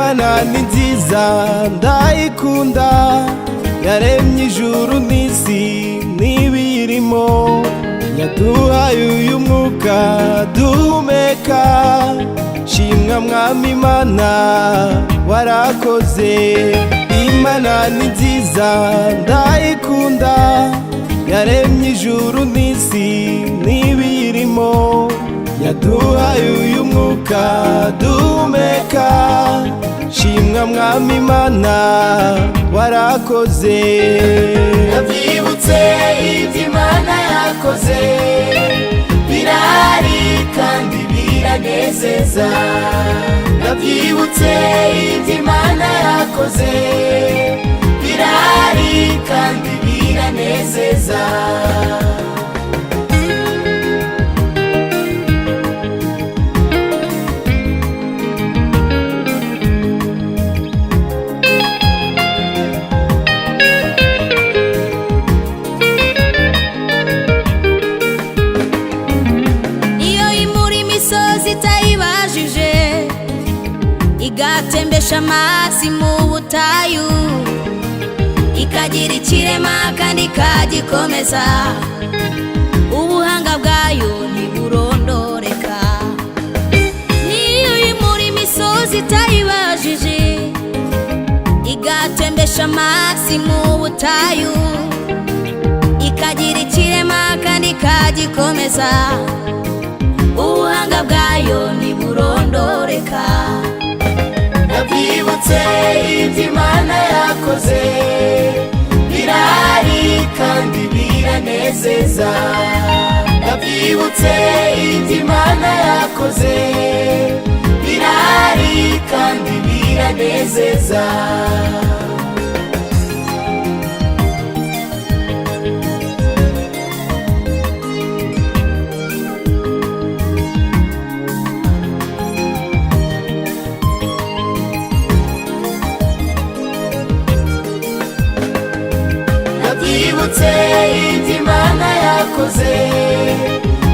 Imana ni nziza ndayikunda, yaremye ijuru n'isi n'ibiyirimo, yaduhaye uyu mwuka duhumeka. Shimwa Mwami Imana warakoze. Imana ni nziza ndayikunda, yaremye ijuru n'isi n'ibiyirimo, yaduhaye uyu mwuka duhumeka. Shimwa Mwami Imana warakoze. Nabyibutse ibyo Imana yakoze, birahari kandi biranezeza. Nabyibutse ibyo Imana yakoze, birahari kandi biranezeza. itayibajije igatembesha amazi mu butayu, ikagira ikirema kandi ikagikomeza, ubuhanga bwayo ntiburondoreka. niyo yimura imisozi itayibajije igatembesha amazi mu butayu, ikagira ikirema kandi ikagikomeza, ubuhanga bwayo ntiburondoreka. Nabyibutse ibyo Imana yakoze, birahari kandi biranezeza. Nabyibutse ibyo Imana yakoze, birahari kandi biranezeza. Nabyibutse ibyo Imana yakoze,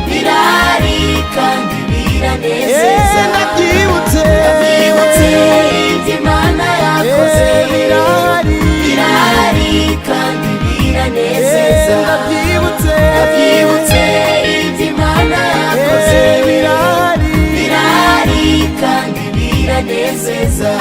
birahari kandi biranezeza. Nabyibutse ibyo Imana yakoze, birahari kandi biranezeza. Nabyibutse ibyo Imana yakoze, birahari kandi biranezeza.